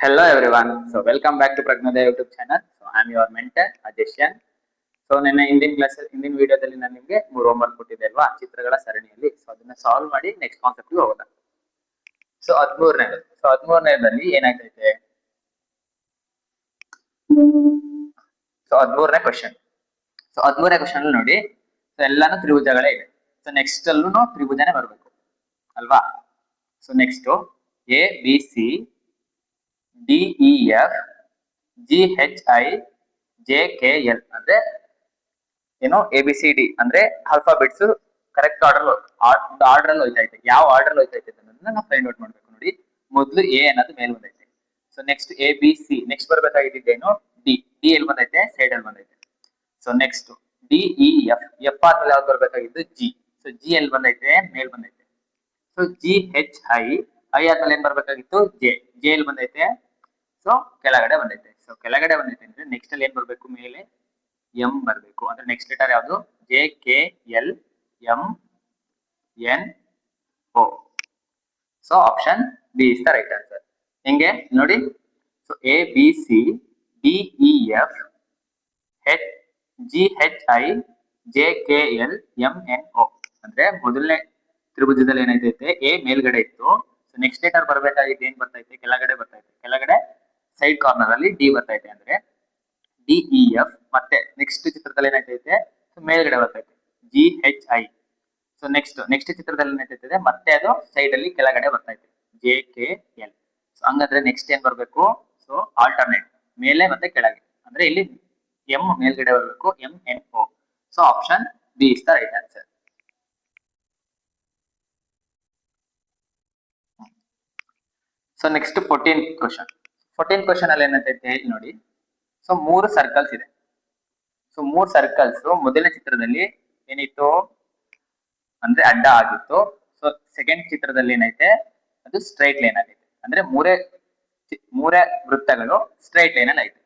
Hello everyone. So welcome back to Pragnodaya YouTube channel. So I am your mentor Ajeshyan. So ನಿನ್ನೆ ಹಿಂದಿನ ವಿಡಿಯೋದಲ್ಲಿ ನಾನು ನಿಮಗೆ 3 homework ಕೊಟ್ಟಿದ್ದೆ ಅಲ್ವಾ ಚಿತ್ರಗಳ ಸರಣಿಯಲ್ಲಿ. ಸೊ ಅದನ್ನ ಸಾಲ್ವ್ ಮಾಡಿ ನೆಕ್ಸ್ಟ್ ಕಾನ್ಸೆಪ್ಟ್ ಹೋಗೋಣ. ಸೊ 13ನೇದಲ್ಲಿ ಏನಾಗ್ತೈತೆ? ಸೊ 13ನೇ ಕ್ವೆಶ್ಚನ್. ಸೊ 13ನೇ ಕ್ವೆಶ್ಚನ್ ಅಲ್ಲಿ ನೋಡಿ, ಸೊ ಎಲ್ಲಾನು ತ್ರಿಭುಜಗಳೇ ಇದೆ. ಸೊ ನೆಕ್ಸ್ಟ್ ಅಲ್ಲೂ ತ್ರಿಭುಜನೇ ಬರಬೇಕು ಅಲ್ವಾ? So next A B C D E F G H I J K L ಅಂದ್ರೆ ಏನು ಎ ಬಿ ಸಿ ಡಿ ಅಂದ್ರೆ ಆಲ್ಫಾಬೆಟ್ಸ್ ಕರೆಕ್ಟ್ ಆರ್ಡರ್ ಅಲ್ಲಿ ಹೋಯ್ತೈತೆ. ಯಾವ ಆರ್ಡರ್ ಹೋಯ್ತೈತೆ ಅನ್ನೋದನ್ನ ನಾವು ಫೈಂಡ್ ಔಟ್ ಮಾಡ್ಬೇಕು. ನೋಡಿ, ಮೊದಲು ಎ ಅನ್ನೋದು ಮೇಲ್ ಬಂದೈತೆ. So next A B C, next ಬರ್ಬೇಕಾಗಿದ್ದೇನು ಡಿ. ಡಿ ಎಲ್ ಬಂದೈತೆ, ಸೈಡ್ ಅಲ್ಲಿ ಬಂದೈತೆ. So next D E F, F ಆದ್ಮೇಲೆ ಯಾವ್ದು ಬರ್ಬೇಕಾಗಿದ್ದು ಜಿ. ಸೊ ಜಿ ಎಲ್ ಬಂದೈತೆ, ಮೇಲ್ ಬಂದೈತೆ. So G H I, I ಆದ್ಮೇಲೆ ಏನ್ ಬರ್ಬೇಕಾಗಿತ್ತು ಜೆ. ಜೆ ಎಲ್ ಬಂದೈತೆ, ಸೊ ಕೆಳಗಡೆ ಬಂದೈತೆ. ಸೊ ಕೆಳಗಡೆ ಬಂದೈತೆ ಅಂದ್ರೆ ನೆಕ್ಸ್ಟ್ ಅಲ್ಲಿ ಏನ್ ಬರ್ಬೇಕು, ಮೇಲೆ ಎಂ ಬರ್ಬೇಕು. ಅಂದ್ರೆ ನೆಕ್ಸ್ಟ್ ಲೆಟರ್ ಯಾವುದು? J K L M N O. So option B is the right answer. ಹೆಂಗೆ ನೋಡಿ, so A B C D E F H G H I J K L M N O ಅಂದ್ರೆ ಮೊದಲನೇ ತ್ರಿಭುಜದಲ್ಲಿ ಏನೈತೈತೆ A ಮೇಲ್ಗಡೆ ಇತ್ತು. So next letter ಬರ್ಬೇಕಾಗಿದ್ದು ಏನ್ ಬರ್ತೈತೆ, ಕೆಳಗಡೆ ಬರ್ತೈತೆ. ಕೆಳಗಡೆ ಸೈಡ್ ಕಾರ್ನರ್ ಅಲ್ಲಿ ಡಿ ಬರ್ತೈತೆ ಅಂದ್ರೆ ಡಿ ಇ ಎಫ್. ಮತ್ತೆ ನೆಕ್ಸ್ಟ್ ಚಿತ್ರದಲ್ಲಿ ಏನಾಯ್ತೈತೆ ಮೇಲ್ಗಡೆ ಬರ್ತೈತೆ G H I. So next ಚಿತ್ರದಲ್ಲಿ ಏನಾಯ್ತೈತೆ ಮತ್ತೆ ಅದು ಸೈಡ್ ಅಲ್ಲಿ ಕೆಳಗಡೆ ಬರ್ತೈತೆ ಜೆ ಕೆ ಎಲ್. ಸೊ ಹಂಗಂದ್ರೆ ನೆಕ್ಸ್ಟ್ ಏನ್ ಬರ್ಬೇಕು? ಸೊ ಆಲ್ಟರ್ನೇಟ್ ಮೇಲೆ ಮತ್ತೆ ಕೆಳಗೆ ಅಂದ್ರೆ ಇಲ್ಲಿ ಎಂ ಮೇಲ್ಗಡೆ ಬರಬೇಕು, M N O. So option B is the right answer. So next 14th question. 14th question ಅಲ್ಲಿ ಏನಂತೈತೆ ನೋಡಿ, ಸೊ 3 ಸರ್ಕಲ್ಸ್ ಇದೆ. ಸೊ 3 ಸರ್ಕಲ್ಸ್ ಮೊದಲನೇ ಚಿತ್ರದಲ್ಲಿ ಏನಿತ್ತು ಅಂದ್ರೆ ಅಡ್ಡ ಆಗಿತ್ತು. ಸೊ ಸೆಕೆಂಡ್ ಚಿತ್ರದಲ್ಲಿ ಏನೈತೆ ಅದು ಸ್ಟ್ರೈಟ್ ಲೈನ್ ಆಗೈತೆ. ಅಂದ್ರೆ ಮೂರೇ ವೃತ್ತಗಳು ಸ್ಟ್ರೈಟ್ ಲೈನ್ ಅಲ್ಲಿ ಐತೆ.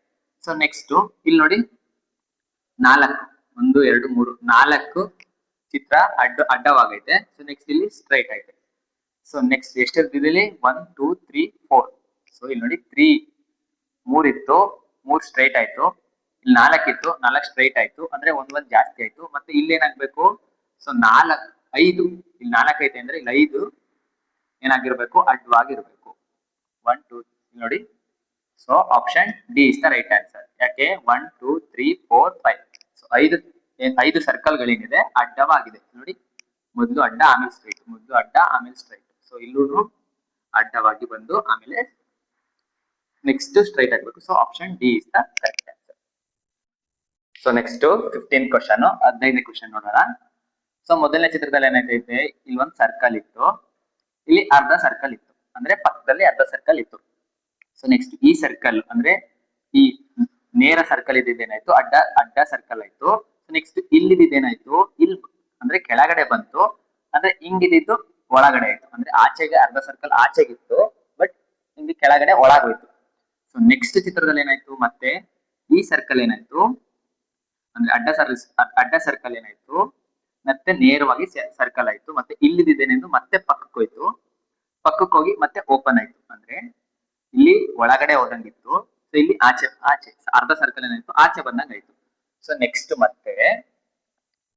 ಸೊ ನೆಕ್ಸ್ಟ್ ಇಲ್ಲಿ ನೋಡಿ 4 1 2 3 4 ಚಿತ್ರ ಅಡ್ಡವಾಗೈತೆ. ಸೊ ನೆಕ್ಸ್ಟ್ ಇಲ್ಲಿ ಸ್ಟ್ರೈಟ್ ಐತೆ. ಸೊ ನೆಕ್ಸ್ಟ್ ಎಷ್ಟಿರ್ತಿದೆ? 1 2 3 4. ಸೊ ಇಲ್ಲಿ ನೋಡಿ 3 ಇತ್ತು, 3 ಸ್ಟ್ರೈಟ್ ಆಯ್ತು. ಇಲ್ಲಿ 4 ಇತ್ತು, 4 ಸ್ಟ್ರೈಟ್ ಆಯ್ತು. ಅಂದ್ರೆ ಒಂದ್ ಜಾಸ್ತಿ ಆಯ್ತು. ಮತ್ತೆ ಇಲ್ಲಿ ಏನಾಗ್ಬೇಕು? ಸೊ 5 ಇಲ್ಲಿ 4 ಐತೆ ಅಂದ್ರೆ ಇಲ್ಲಿ 5 ಏನಾಗಿರ್ಬೇಕು? ಅಡ್ಡವಾಗಿರ್ಬೇಕು. 1 2 ನೋಡಿ. So option D is the right answer. ಯಾಕೆ 1 2 3 4 5. ಸೊ 5 ಸರ್ಕಲ್ ಗಳೇನಿದೆ ಅಡ್ಡವಾಗಿದೆ ನೋಡಿ. ಮೊದಲು ಅಡ್ಡ ಆಮೇಲೆ ಸ್ಟ್ರೈಟ್, ಮೊದಲು ಅಡ್ಡ ಆಮೇಲೆ ಸ್ಟ್ರೈಟ್. ಸೊ ಇಲ್ಲೂ ಅಡ್ಡವಾಗಿ ಬಂದು ಆಮೇಲೆ ನೆಕ್ಸ್ಟ್ ಸ್ಟ್ರೈಟ್ ಆಗಬೇಕು. So option D is the correct answer. So next 15th question, 15ನೇ ಕ್ವಶನ್ ನೋಡೋಣ. ಸೊ ಮೊದಲನೇ ಚಿತ್ರದಲ್ಲಿ ಏನಾಯ್ತೈತೆ, ಇಲ್ಲಿ ಒಂದು ಸರ್ಕಲ್ ಇತ್ತು, ಇಲ್ಲಿ ಅರ್ಧ ಸರ್ಕಲ್ ಇತ್ತು. ಅಂದ್ರೆ ಪಕ್ಕದಲ್ಲಿ ಅರ್ಧ ಸರ್ಕಲ್ ಇತ್ತು. ಸೊ ನೆಕ್ಸ್ಟ್ ಈ ಸರ್ಕಲ್ ಅಂದ್ರೆ ಈ ನೇರ ಸರ್ಕಲ್ ಇದ್ದೇನಾಯ್ತು, ಅಡ್ಡ ಸರ್ಕಲ್ ಆಯ್ತು. ನೆಕ್ಸ್ಟ್ ಇಲ್ಲಿದ್ದೇನಾಯ್ತು, ಇಲ್ಲಿ ಅಂದ್ರೆ ಕೆಳಗಡೆ ಬಂತು. ಅಂದ್ರೆ ಹಿಂಗಿದ್ದು ಒಳಗಡೆ ಆಯ್ತು. ಅಂದ್ರೆ ಆಚೆಗೆ ಅರ್ಧ ಸರ್ಕಲ್ ಆಚೆಗಿತ್ತು, ಬಟ್ ಹಿಂಗೆ ಕೆಳಗಡೆ ಒಳಗೋಯ್ತು. ಸೊ ನೆಕ್ಸ್ಟ್ ಚಿತ್ರದಲ್ಲಿ ಏನಾಯ್ತು, ಮತ್ತೆ ಈ ಸರ್ಕಲ್ ಏನಾಯ್ತು ಅಂದ್ರೆ ಅಡ್ಡ ಸರ್ಕಲ್ ಏನಾಯ್ತು, ಮತ್ತೆ ನೇರವಾಗಿ ಸರ್ಕಲ್ ಆಯ್ತು. ಮತ್ತೆ ಇಲ್ಲಿದ್ದೇನೆಂದು ಮತ್ತೆ ಪಕ್ಕಕ್ಕೆ ಹೋಯ್ತು. ಪಕ್ಕಕ್ಕೆ ಹೋಗಿ ಮತ್ತೆ ಓಪನ್ ಆಯ್ತು. ಅಂದ್ರೆ ಇಲ್ಲಿ ಒಳಗಡೆ ಹೋದಂಗಿತ್ತು. ಸೊ ಇಲ್ಲಿ ಆಚೆ ಅರ್ಧ ಸರ್ಕಲ್ ಏನಾಯ್ತು, ಆಚೆ ಬಂದಂಗ ಆಯ್ತು. ಸೊ ನೆಕ್ಸ್ಟ್ ಮತ್ತೆ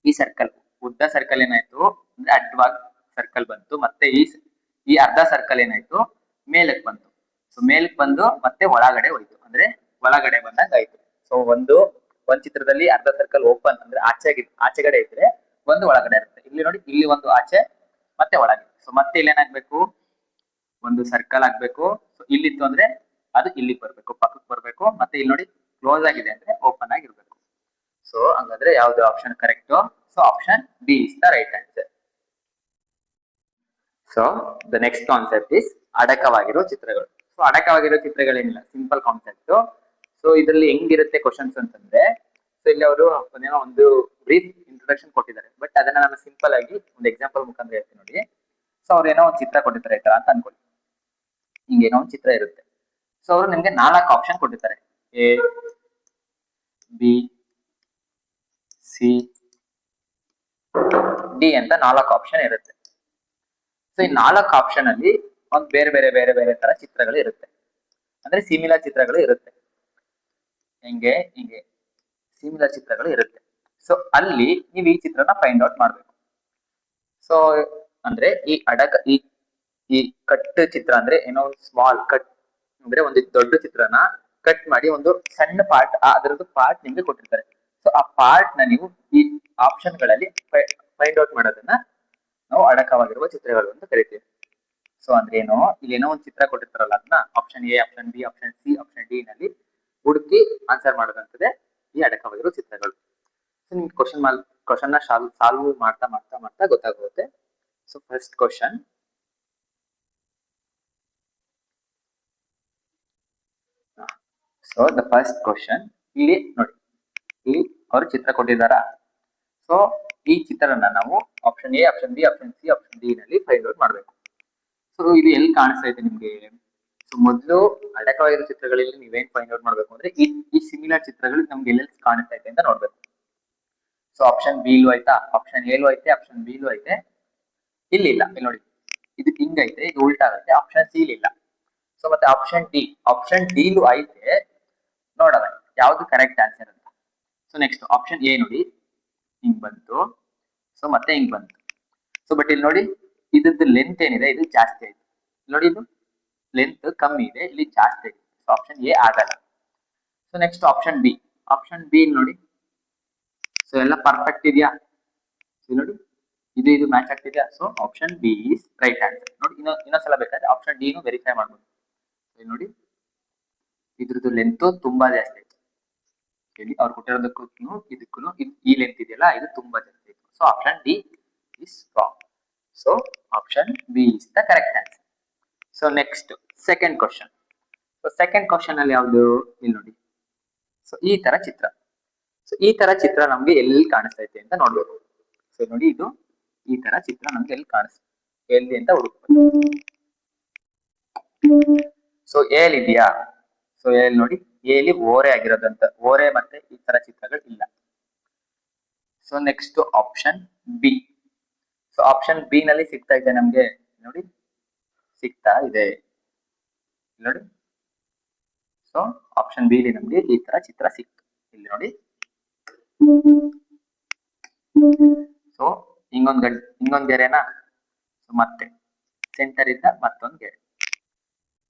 ಈ ಸರ್ಕಲ್ ಉದ್ದ ಸರ್ಕಲ್ ಏನಾಯ್ತು ಅಂದ್ರೆ ಅಡ್ಡವಾಗಿ ಸರ್ಕಲ್ ಬಂತು. ಮತ್ತೆ ಈ ಅರ್ಧ ಸರ್ಕಲ್ ಏನಾಯ್ತು ಮೇಲಕ್ಕೆ ಬಂತು. ಸೊ ಮೇಲಕ್ಕೆ ಬಂದು ಮತ್ತೆ ಒಳಗಡೆ ಹೋಯ್ತು. ಅಂದ್ರೆ ಒಳಗಡೆ ಬಂದಂಗ ಆಯ್ತು. ಸೊ ಒಂದ್ ಚಿತ್ರದಲ್ಲಿ ಅರ್ಧ ಸರ್ಕಲ್ ಓಪನ್ ಅಂದ್ರೆ ಆಚೆಗಡೆ ಇದ್ರೆ ಒಂದು ಒಳಗಡೆ ಇರುತ್ತೆ. ಇಲ್ಲಿ ನೋಡಿ, ಇಲ್ಲಿ ಒಂದು ಆಚೆ ಮತ್ತೆ ಒಳಗೆ. ಸೊ ಮತ್ತೆ ಇಲ್ಲಿ ಏನಾಗ್ಬೇಕು, ಒಂದು ಸರ್ಕಲ್ ಆಗ್ಬೇಕು. ಸೊ ಇಲ್ಲಿತ್ತು ಅಂದ್ರೆ ಅದು ಇಲ್ಲಿಗೆ ಬರ್ಬೇಕು, ಪಕ್ಕಕ್ಕೆ ಬರ್ಬೇಕು. ಮತ್ತೆ ಇಲ್ಲಿ ನೋಡಿ ಕ್ಲೋಸ್ ಆಗಿದೆ ಅಂದ್ರೆ ಓಪನ್ ಆಗಿರ್ಬೇಕು. ಸೊ ಹಂಗಂದ್ರೆ ಯಾವ್ದು option correct? So option B is the right answer. So the next concept is ಅಡಕವಾಗಿರೋ ಚಿತ್ರಗಳು. ಸೊ ಅಡಕವಾಗಿರೋ ಚಿತ್ರಗಳೇನಿಲ್ಲ, ಸಿಂಪಲ್ ಕಾನ್ಸೆಪ್ಟ್. ಸೊ ಇದರಲ್ಲಿ ಹೆಂಗಿರುತ್ತೆ ಕ್ವಶನ್ಸ್ ಅಂತಂದ್ರೆ, ಸೊ ಇಲ್ಲಿ ಅವರು ಒಂದು ಬ್ರೀಫ್ ಇಂಟ್ರೊಡಕ್ಷನ್ ಕೊಟ್ಟಿದ್ದಾರೆ. ಬಟ್ ಅದನ್ನ ನಾನು ಸಿಂಪಲ್ ಆಗಿ ಒಂದು ಎಕ್ಸಾಂಪಲ್ ಮುಖಾಂತರ ಹೇಳ್ತೀನಿ ನೋಡಿ. ಸೊ ಅವ್ರು ಏನೋ ಒಂದು ಚಿತ್ರ ಕೊಟ್ಟಿರ್ತಾರೆ ಈ ತರ ಅಂತ ಅನ್ಕೊಳ್ಳಿ. ಹಿಂಗೇನೋ ಒಂದು ಚಿತ್ರ ಇರುತ್ತೆ. ಸೊ ಅವರು ನಿಮ್ಗೆ 4 ಆಪ್ಷನ್ ಕೊಟ್ಟಿರ್ತಾರೆ, ಎ ಬಿ ಸಿ ಡಿ ಅಂತ 4 ಆಪ್ಷನ್ ಇರುತ್ತೆ. ಸೊ ಈ 4 ಆಪ್ಷನ್ ಅಲ್ಲಿ ಒಂದು ಬೇರೆ ಬೇರೆ ತರ ಚಿತ್ರಗಳು ಇರುತ್ತೆ. ಅಂದ್ರೆ ಸಿಮಿಲರ್ ಚಿತ್ರಗಳು ಇರುತ್ತೆ. ಹಿಂಗೆ ಹಿಂಗೆ ಸಿಮಿಲರ್ ಚಿತ್ರಗಳು ಇರುತ್ತೆ. ಸೊ ಅಲ್ಲಿ ನೀವು ಈ ಚಿತ್ರನ ಫೈಂಡ್ ಔಟ್ ಮಾಡ್ಬೇಕು. ಸೊ ಅಂದ್ರೆ ಈ ಈ ಕಟ್ ಚಿತ್ರ ಅಂದ್ರೆ ಏನೋ ಒಂದು ಸ್ಮಾಲ್ ಕಟ್ ಅಂದ್ರೆ ಒಂದು ದೊಡ್ಡ ಚಿತ್ರನ ಕಟ್ ಮಾಡಿ ಒಂದು ಸಣ್ಣ ಪಾರ್ಟ್ ಅದರದ್ದು ಪಾರ್ಟ್ ನಿಮ್ಗೆ ಕೊಟ್ಟಿರ್ತಾರೆ. ಸೊ ಆ ಪಾರ್ಟ್ ನ ನೀವು ಈ ಆಪ್ಷನ್ ಗಳಲ್ಲಿ ಫೈಂಡ್ ಔಟ್ ಮಾಡೋದನ್ನ ನಾವು ಅಡಕವಾಗಿರುವ ಚಿತ್ರಗಳು ಅಂತ ಕರಿತೀವಿ. ಸೊ ಅಂದ್ರೆ ಏನೋ ಇಲ್ಲಿ ಏನೋ ಒಂದು ಚಿತ್ರ ಕೊಟ್ಟಿರ್ತಾರಲ್ಲ, ಅದನ್ನ option A, option B, option C, option D ನಲ್ಲಿ ಹುಡುಕಿ ಆನ್ಸರ್ ಮಾಡೋದಂತದೆ ಈ ಅಡಕವಾಗಿರುವ ಚಿತ್ರಗಳು. ಸೊ ನಿಮ್ಗೆ ಕ್ವಶನ್ ನ ಸಾಲ್ವ್ ಮಾಡ್ತಾ ಮಾಡ್ತಾ ಮಾಡ್ತಾ ಗೊತ್ತಾಗುತ್ತೆ. So first question, so the first question ಇಲ್ಲಿ ನೋಡಿ, ಇಲ್ಲಿ ಅವರು ಚಿತ್ರ ಕೊಟ್ಟಿದ್ದಾರ. ಸೊ ಈ ಚಿತ್ರನ ನಾವು option A, option B, option C, option D ನಲ್ಲಿ ಫೈಂಡ್ ಔಟ್ ಮಾಡ್ಬೇಕು. ಸೊ ಇದು ಎಲ್ಲಿ ಕಾಣಿಸ್ತಾ ಇದೆ ನಿಮ್ಗೆ? ಸೊ ಮೊದಲು ಅಡಕವಾಗಿರೋ ಚಿತ್ರಗಳಲ್ಲಿ ನೀವೇನ್ ಫೈಂಡ್ ಔಟ್ ಮಾಡ್ಬೇಕು ಅಂದ್ರೆ ಈ ಸಿಮಿಲರ್ ಚಿತ್ರಗಳು ನಮ್ಗೆ ಎಲ್ಲೆಲ್ಲಿ ಕಾಣಿಸ್ತಾ ಇದೆ ಅಂತ ನೋಡ್ಬೇಕು. ಸೊ ಆಪ್ಷನ್ ಬಿ ಲೂ ಆಯ್ತಾ, ಆಪ್ಷನ್ ಎ ಲೂ ಐತೆ, ಆಪ್ಷನ್ ಬಿ ಲೂ ಐತೆ, ಇಲ್ಲಿ ಇಲ್ಲ. ಇಲ್ಲಿ ನೋಡಿ, ಇದು ಹಿಂಗೈತೆ, ಇದು ಉಲ್ಟಾ ಆಗುತ್ತೆ. ಆಪ್ಷನ್ ಸಿ ಇಲ್ಲ. ಸೊ ಮತ್ತೆ ಆಪ್ಷನ್ ಡಿ ಲೂ ಐತೆ. ನೋಡೋಣ ಯಾವ್ದು ಕರೆಕ್ಟ್ ಆನ್ಸರ್ ಅಂತ. ಸೊ ನೆಕ್ಸ್ಟ್ ಆಪ್ಷನ್ ಎ ನೋಡಿ, ಹಿಂಗ್ ಬಂತು. ಸೊ ಮತ್ತೆ ಹಿಂಗ್ ಬಂತು. ಸೊ ಬಟ್ ಇಲ್ಲಿ ನೋಡಿ, ಇದ್ರದ್ದು ಲೆಂತ್ ಏನಿದೆ ಇದು ಜಾಸ್ತಿ ಆಯ್ತು. ನೋಡಿ, ಇದು ಲೆಂತ್ ಕಮ್ಮಿ ಇದೆ, ಇಲ್ಲಿ ಜಾಸ್ತಿ ಆಗಿದೆ. ಸೊ ಆಪ್ಷನ್ ಎ ಆಗಲ್ಲ. ಸೊ ನೆಕ್ಸ್ಟ್ ಆಪ್ಷನ್ ಬಿ ನೋಡಿ. ಸೊ ಎಲ್ಲ ಪರ್ಫೆಕ್ಟ್ ಇದೆಯಾ? ನೋಡಿ, ಇದು ಮ್ಯಾಚ್ ಆಗ್ತಿದೆಯಾ? So option B is right answer. ನೋಡಿ, ಇನ್ನೊಂದ್ಸಲ ಬೇಕಾದ್ರೆ ಆಪ್ಷನ್ ಡಿ ನು ವೆರಿಫೈ ಮಾಡ್ಬೋದು. ನೋಡಿ, ಇದ್ರದ್ದು ಲೆಂತ್ ತುಂಬಾ ಜಾಸ್ತಿ ಆಯ್ತು. ಹೇಳಿ, ಅವ್ರು ಕೊಟ್ಟಿರೋದಕ್ಕೂ ಇದಕ್ಕೂ ಈ ಲೆಂತ್ ಇದೆಯಲ್ಲ, ಇದು ತುಂಬಾ ಜಾಸ್ತಿ ಆಯ್ತು. So option D is wrong. So option B is the correct answer. So next second question. So second question ಅಲ್ಲಿ ಯಾವ್ದು? ಇಲ್ಲಿ ನೋಡಿ. ಸೊ ಈ ತರ ಚಿತ್ರ. ಸೊ ಈ ತರ ಚಿತ್ರ ನಮ್ಗೆ ಎಲ್ಲಿ ಕಾಣಿಸ್ತೈತೆ ಅಂತ ನೋಡ್ಬೇಕು. ಸೊ ನೋಡಿ, ಇದು ಈ ತರ ಚಿತ್ರ ನಮ್ಗೆ ಎಲ್ಲಿ ಅಂತ ಹುಡುಕ್ಬೇಕು. ಸೊ ಎಲ್ ಇದೆಯಾ? ಸೊ ಎಲ್ ನೋಡಿ, ಎಲ್ಲಿ ಓರೆ ಆಗಿರೋದಂತ, ಓರೆ ಮತ್ತೆ ಈ ತರ ಚಿತ್ರಗಳು ಇಲ್ಲ. So next option B. So option B ನಲ್ಲಿ ಸಿಗ್ತಾ ಇದೆ ನಮ್ಗೆ. ನೋಡಿ, ಸಿಗ್ತಾ ಇದೆ ನೋಡಿ. ಸೊ ಆಪ್ಷನ್ ಬಿ ಲಿ ನಮ್ಗೆ ಈ ತರ ಚಿತ್ರ ಸಿಕ್ತು. ಇಲ್ಲಿ ನೋಡಿ. ಸೊ ಹಿಂಗೊಂದ್ ಗೆರೆನಾ? ಸೊ ಮತ್ತೆ ಸೆಂಟರ್ ಇಂದ ಮತ್ತೊಂದ್ ಗೆರೆ.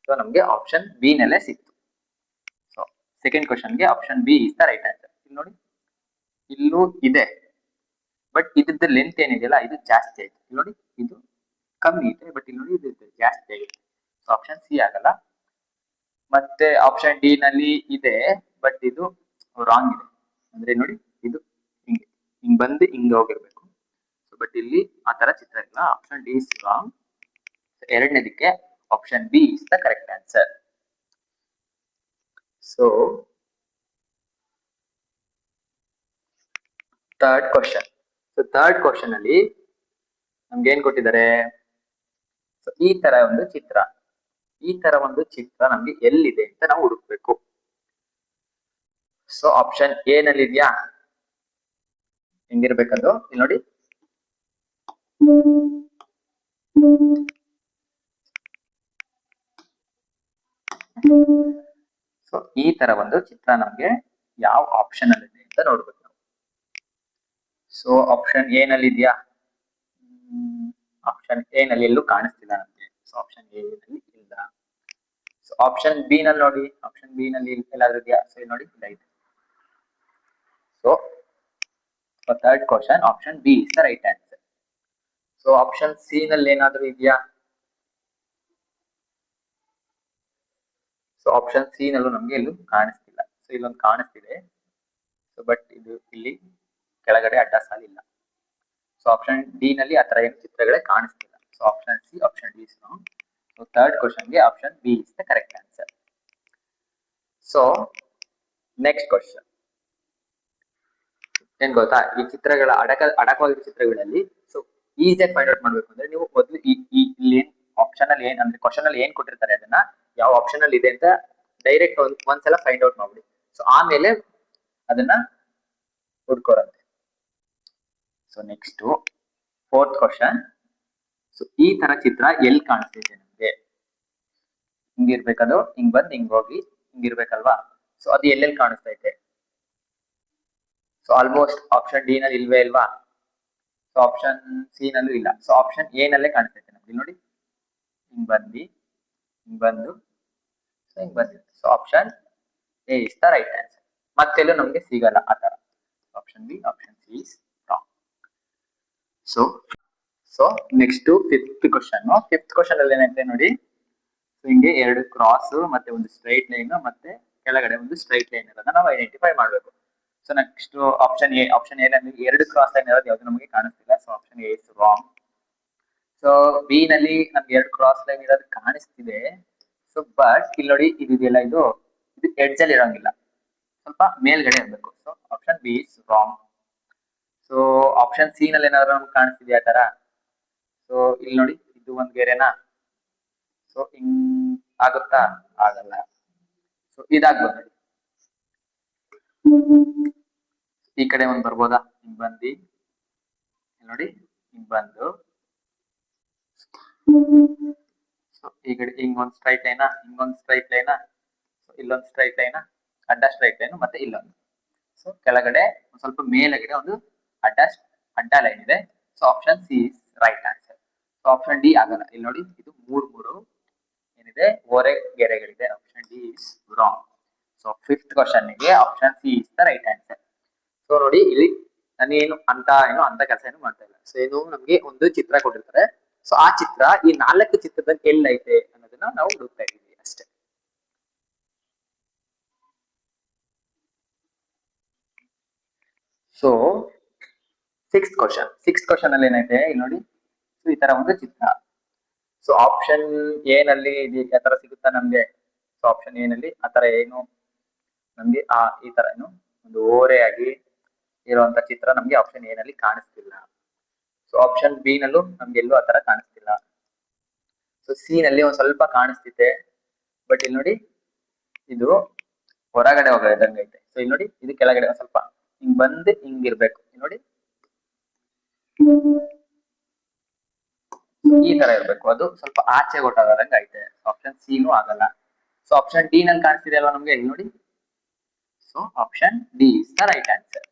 ಸೊ ನಮ್ಗೆ ಆಪ್ಷನ್ ಬಿ ನಲ್ಲೇ ಸಿಕ್ತು. ಸೊ ಸೆಕೆಂಡ್ ಕ್ವಶನ್ಗೆ option B is the right answer. ಇಲ್ಲಿ ನೋಡಿ, ಇಲ್ಲೂ ಇದೆ, ಬಟ್ ಇದ್ರದ್ದು ಲೆಂತ್ ಏನಿದೆಯಲ್ಲ ಇದು ಜಾಸ್ತಿ ಆಯ್ತು. ಇಲ್ಲಿ ನೋಡಿ, ಇದು ಕಮ್ಮಿ ಇದೆ, ಬಟ್ ಇಲ್ಲಿ ನೋಡಿ ಇದು ಜಾಸ್ತಿ ಆಗಿದೆ. ಸೊ ಆಪ್ಷನ್ ಸಿ ಆಗಲ್ಲ. ಮತ್ತೆ ಆಪ್ಷನ್ ಡಿ ನಲ್ಲಿ ಇದೆ, ಬಟ್ ಇದು ರಾಂಗ್ ಇದೆ. ಅಂದ್ರೆ ನೋಡಿ, ಇದು ಹಿಂಗ್ ಬಂದು ಹಿಂಗ್ ಹೋಗಿರ್ಬೇಕು. ಸೊ ಬಟ್ ಇಲ್ಲಿ ಆ ತರ ಚಿತ್ರ ಇಲ್ಲ. Option D is wrong. ಎರಡನೇದಕ್ಕೆ option B is the correct answer. So third question. So third question ಅಲ್ಲಿ ನಮ್ಗೆ ಏನ್ ಕೊಟ್ಟಿದ್ದಾರೆ? ಸೊ ಈ ತರ ಒಂದು ಚಿತ್ರ ನಮ್ಗೆ ಎಲ್ಲಿದೆ ಅಂತ ನಾವು ಹುಡುಕ್ಬೇಕು. ಸೊ ಆಪ್ಷನ್ ಎ ನಲ್ಲಿ ಇದೆಯಾ? ಹೆಂಗಿರ್ಬೇಕದು? ಇಲ್ಲಿ ನೋಡಿ. ಸೊ ಈ ತರ ಒಂದು ಚಿತ್ರ ನಮ್ಗೆ ಯಾವ ಆಪ್ಷನ್ ಅಲ್ಲಿ ಇದೆ ಅಂತ ನೋಡ್ಬೇಕು ನಾವು. ಸೊ ಆಪ್ಷನ್ ಎ ನಲ್ಲಿ ಇದೆಯಾ? ಆಪ್ಷನ್ ಎ ನಲ್ಲಿ ಎಲ್ಲೂ ಕಾಣಿಸ್ತಿಲ್ಲ ನಮ್ಗೆ. ಸೊ ಆಪ್ಷನ್ ಎ ನಲ್ಲಿ ಇಲ್ಲ. ಸೊ ಆಪ್ಷನ್ ಬಿ ನಲ್ಲಿ ನೋಡಿ. ಆಪ್ಷನ್ ಬಿ ನಲ್ಲಿ ಎಲ್ಲಾದ್ರೂ ಇದೆಯಾ? ಸೊ ನೋಡಿ, ಇಲ್ಲ ಇದೆ. So third question option B is the right answer. So option C ನಲ್ಲಿ ಏನಾದ್ರೂ ಇದೆಯಾ? ಸೊ ಆಪ್ಷನ್ ಸಿ ನಲ್ಲೂ ನಮ್ಗೆ ಎಲ್ಲೂ ಕಾಣಿಸ್ತಿಲ್ಲ. ಸೊ ಇಲ್ಲೊಂದು ಕಾಣಿಸ್ತಿದೆ. ಸೊ ಬಟ್ ಇದು ಇಲ್ಲಿ ಕೆಳಗಡೆ ಅಡ್ಡ ಸಾಲಿಲ್ಲ. ಸೊ ಆಪ್ಷನ್ ಡಿ ನಲ್ಲಿ ಆ ತರ ಏನು ಚಿತ್ರಗಳೇ ಕಾಣಿಸ್ತಿಲ್ಲ. So option C, option D is wrong. So third ಕ್ವಶನ್ಗೆ option B is the correct answer. So next question ಏನ್ ಗೊತ್ತಾ? ಈ ಚಿತ್ರಗಳ ಅಡಕವಾಗಿರೋ ಚಿತ್ರಗಳಲ್ಲಿ ಸೊ ಈಸಿಯಾಗಿ ಫೈಂಡ್ ಔಟ್ ಮಾಡ್ಬೇಕು ಅಂದ್ರೆ ನೀವು ಮೊದಲು ಇಲ್ಲಿ ಏನ್ ಆಪ್ಷನ್ ಅಲ್ಲಿ ಏನ್ ಅಂದ್ರೆ ಕ್ವಶನ್ ಅಲ್ಲಿ ಏನ್ ಕೊಟ್ಟಿರ್ತಾರೆ ಅದನ್ನ ಯಾವ ಆಪ್ಷನ್ ಅಲ್ಲಿ ಇದೆ ಅಂತ ಡೈರೆಕ್ಟ್ ಒಂದ್ಸಲ ಫೈಂಡ್ ಔಟ್ ಮಾಡ್ಬಿಡಿ. ಸೊ ಆಮೇಲೆ ಅದನ್ನ ಹುಡ್ಕೋರಂತೆ. So next fourth question. So ಈ ತರ ಚಿತ್ರ ಎಲ್ಲಿ ಕಾಣಿಸ್ತಿದೆ ನಮ್ಗೆ? ಹಿಂಗಿರ್ಬೇಕದು, ಹಿಂಗ್ ಬಂದ್ ಹಿಂಗ್ ಹೋಗಿ ಹಿಂಗಿರ್ಬೇಕಲ್ವಾ. ಸೊ ಅದು ಎಲ್ಲೆಲ್ಲಿ ಕಾಣಿಸ್ತೈತೆ? ಸೊ ಆಲ್ಮೋಸ್ಟ್ ಆಪ್ಷನ್ ಡಿ ನಲ್ಲಿ ಇಲ್ವೇ ಇಲ್ವಾ? ಸೊ ಆಪ್ಷನ್ ಸಿ ನಲ್ಲೂ ಇಲ್ಲ. ಸೊ ಆಪ್ಷನ್ ಎ ನಲ್ಲೇ ಕಾಣಿಸ್ತೈತೆ ನಮ್ಗೆ ನೋಡಿ, ಹಿಂಗ್ ಬಂದು ಹಿಂಗ್ ಬಂದು ಹಿಂಗ್ ಬಂದಿದೆ. So option A is the right answer. ಮತ್ತೆಲ್ಲೂ ನಮ್ಗೆ ಸಿಗಲ್ಲ ಆ ತರ. Option B, option C is wrong. So so next fifth question. Fifth question ಅಲ್ಲಿ ಏನೈತೆ ನೋಡಿ, ಹಿಂಗೆ ಎರಡು ಕ್ರಾಸ್ ಮತ್ತೆ ಒಂದು ಸ್ಟ್ರೈಟ್ ಲೈನ್ ಮತ್ತೆ ಕೆಳಗಡೆ ಒಂದು ಸ್ಟ್ರೈಟ್ ಲೈನ್ ಇರೋದನ್ನ ನಾವು ಐಡೆಂಟಿಫೈ ಮಾಡಬೇಕು. So next option A. Option A ನಲ್ಲಿ ಎರಡು ಕ್ರಾಸ್ ಲೈನ್ ಇರೋದು ಯಾವ್ದು ನಮಗೆ ಕಾಣಿಸ್ತಿಲ್ಲ. So option A is wrong. So B ನಲ್ಲಿ ನಮ್ಗೆ ಎರಡು ಕ್ರಾಸ್ ಲೈನ್ ಇರೋದು ಕಾಣಿಸ್ತಿದೆ. ಸೊ ಬಟ್ ಇಲ್ಲಿ ನೋಡಿ, ಇದೆಯಲ್ಲ, ಇದು ಎಡ್ಜ್ ಅಲ್ಲಿ ಇರೋಂಗಿಲ್ಲ, ಸ್ವಲ್ಪ ಮೇಲ್ಗಡೆ ಇರಬೇಕು. So option B is wrong. So option C ನಲ್ಲಿ ಏನಾದ್ರು ನಮ್ಗೆ ಕಾಣಿಸ್ತಿದ್ಯಾ ಆ ತರ? ಸೊ ಇಲ್ಲಿ ನೋಡಿ, ಇದು ಒಂದ್ ಗೆರೆನಾ, ಸೊ ಹಿಂಗ್ ಆಗುತ್ತಾ? ಆಗಲ್ಲ. ಸೊ ಇದಾಗ್ಬೋದು ನೋಡಿ, ಈ ಕಡೆ ಒಂದ್ ಬರ್ಬೋದಾ? ಹಿಂಗ್ ಬಂದು ನೋಡಿ, ಹಿಂಗ್ ಬಂದು ಸೊ ಈ ಕಡೆ ಹಿಂಗೊಂದ್ ಸ್ಟ್ರೈಟ್ ಲೈನಾ, ಹಿಂಗೊಂದ್ ಸ್ಟ್ರೈಟ್ ಲೈನಾ, ಸೊ ಇಲ್ಲೊಂದ್ ಸ್ಟ್ರೈಟ್ ಲೈನಾ, ಅಡ್ಡ ಸ್ಟ್ರೈಟ್ ಲೈನ್ ಮತ್ತೆ ಇಲ್ಲೊಂದು. ಸೊ ಕೆಳಗಡೆ ಸ್ವಲ್ಪ ಮೇಲೆಗಡೆ ಒಂದು ಅಡ್ಡ ಲೈನ್ ಇದೆ. So option C is right answer. So option D ಆಗಲ್ಲ. ಇಲ್ಲಿ ನೋಡಿ, ಇದು ಮೂರು ಏನಿದೆ ಓರೆ ಗೆರೆಗಳಿದೆ. Option D is wrong. So fifth question ಗೆ option C is the right answer. So ನೋಡಿ, ಇಲ್ಲಿ ನಾನೇನು ಅಂತ ಕೆಲಸ ಏನು ಮಾಡ್ತಾ ಇಲ್ಲ. ಸೊ ಏನು, ನಮ್ಗೆ ಒಂದು ಚಿತ್ರ ಕೊಟ್ಟಿರ್ತಾರೆ. ಸೊ ಆ ಚಿತ್ರ ಈ 4 ಚಿತ್ರದಲ್ಲಿ ಎಲ್ಲೈತೆ ಅನ್ನೋದನ್ನ ನಾವು ಹುಡುಕ್ತಾ ಇದೀವಿ ಅಷ್ಟೇ. ಸೊ ಸಿಕ್ಸ್ತ್ ಕ್ವಶನ್ ಅಲ್ಲಿ ಏನೈತೆ ಇಲ್ಲಿ ನೋಡಿ, ಸೊ ಈ ತರ ಒಂದು ಚಿತ್ರ. ಸೊ ಆಪ್ಷನ್ ಎ ನಲ್ಲಿ ಯಾವ ತರ ಸಿಗುತ್ತಾ ನಮ್ಗೆ? ಸೊ ಆಪ್ಷನ್ ಎ ನಲ್ಲಿ ಆತರ ಏನು ನಮ್ಗೆ ಈ ತರ ಏನು ಒಂದು ಓರೆಯಾಗಿ ಇರುವಂತ ಚಿತ್ರ ನಮ್ಗೆ ಆಪ್ಷನ್ ಎ ನಲ್ಲಿ ಕಾಣಿಸ್ತಿಲ್ಲ. ಸೊ ಆಪ್ಷನ್ ಬಿ ನಲ್ಲೂ ನಮ್ಗೆ ಎಲ್ಲೂ ಆತರ ಕಾಣಿಸ್ತಿಲ್ಲ. ಸೊ ಸಿ ನಲ್ಲಿ ಒಂದ್ ಸ್ವಲ್ಪ ಕಾಣಿಸ್ತಿದೆ, ಬಟ್ ಇಲ್ಲಿ ನೋಡಿ, ಇದು ಹೊರಗಡೆ ಹೋಗದಂಗೈತೆ. ಸೊ ಇಲ್ಲಿ ನೋಡಿ, ಇದು ಕೆಳಗಡೆ ಒಂದ್ ಸ್ವಲ್ಪ ಹಿಂಗ್ ಬಂದು ಹಿಂಗಿರ್ಬೇಕು. ನೋಡಿ, ಈ ತರ ಇರ್ಬೇಕು, ಅದು ಸ್ವಲ್ಪ ಆಚೆ ಹೊಟ್ಟೋದಂಗ ಐತೆ. ಆಪ್ಷನ್ ಸಿ ನೂ ಆಗಲ್ಲ. ಸೊ ಆಪ್ಷನ್ ಡಿ ನಲ್ಲಿ ಕಾಣಿಸ್ತಿದೆ ಅಲ್ವಾ ನಮ್ಗೆ, ಇಲ್ಲಿ ನೋಡಿ. So option D is the right answer.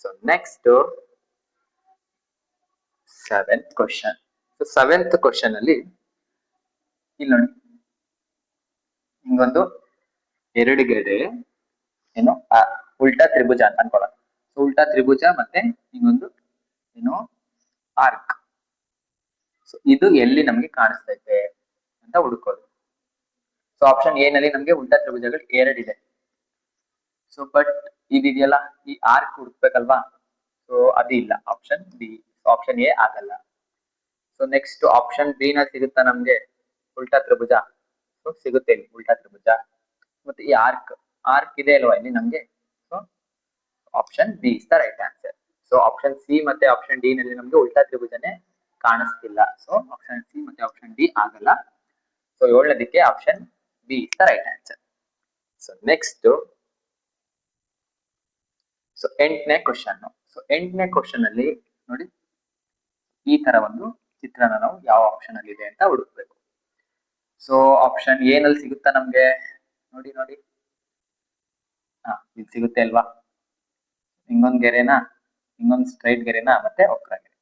So next seventh question. So seventh question ಅಲ್ಲಿ ಇಲ್ಲಿ ನೋಡಿ, ಹಿಂಗೊಂದು ಎರಡು ಗೆರೆ ಏನು ಉಲ್ಟಾ ತ್ರಿಭುಜ ಅಂತ ಅನ್ಕೊಳ್ಳೋಣ. ಸೊ ಉಲ್ಟಾ ತ್ರಿಭುಜ ಮತ್ತೆ ಹಿಂಗೊಂದು ಏನು ಆರ್ಕ್. ಸೊ ಇದು ಎಲ್ಲಿ ನಮ್ಗೆ ಕಾಣಿಸ್ತೈತೆ ಅಂತ ಹುಡುಕೋದು. ಸೊ ಆಪ್ಷನ್ ಎ ನಲ್ಲಿ ನಮ್ಗೆ ಉಲ್ಟಾ ತ್ರಿಭುಜಗಳು ಎರಡಿದೆ. ಸೊ ಬಟ್ ಇದಿದೆಯಲ್ಲ, ಈ ಆರ್ಕ್ ಹುಡುಕ್ಬೇಕಲ್ವಾ? ಸೊ ಅದು ಇಲ್ಲ. Option B. ಆಪ್ಷನ್ ಎ ಆಗಲ್ಲ. ಸೊ ನೆಕ್ಸ್ಟ್ ಆಪ್ಷನ್ ಬಿ ನಲ್ಲಿ ಸಿಗುತ್ತಾ ನಮ್ಗೆ ಉಲ್ಟಾ ತ್ರಿಭುಜ? ಸೊ ಸಿಗುತ್ತೆ ಇಲ್ಲಿ ಉಲ್ಟಾ ತ್ರಿಭುಜ. ಮತ್ತೆ ಈ ಆರ್ಕ್ ಇದೆ ಅಲ್ವಾ ಇಲ್ಲಿ ನಮ್ಗೆ? So option B is the right answer. So option C ಮತ್ತೆ ಆಪ್ಷನ್ ಡಿ ನಲ್ಲಿ ನಮ್ಗೆ ಉಲ್ಟಾ ತ್ರಿಭುಜನೇ ಕಾಣಿಸ್ತಿಲ್ಲ. ಸೊ ಆಪ್ಷನ್ ಸಿ ಮತ್ತೆ ಆಪ್ಷನ್ ಡಿ ಆಗಲ್ಲ. ಸೊ 7ನೇದಕ್ಕೆ option B is the right answer. So next so 8ನೇ ಕ್ವಶನ್. ಸೊ 8ನೇ ಕ್ವಶನ್ ಅಲ್ಲಿ ನೋಡಿ, ಈ ತರ ಒಂದು ಚಿತ್ರನ ನಾವು ಯಾವ ಆಪ್ಷನ್ ಅಲ್ಲಿ ಇದೆ ಅಂತ ಹುಡುಕ್ಬೇಕು. ಸೊ ಆಪ್ಷನ್ ಎ ನಲ್ಲಿ ಸಿಗುತ್ತಾ ನಮ್ಗೆ? ನೋಡಿ ನೋಡಿ, ಇದು ಸಿಗುತ್ತೆ ಅಲ್ವಾ? ಹಿಂಗೊಂದ್ ಗೆರೆನಾ, ಹಿಂಗೊಂದ್ ಸ್ಟ್ರೈಟ್ ಗೆರೆನಾ ಮತ್ತೆ ವಕ್ರ ಗೆರೆ.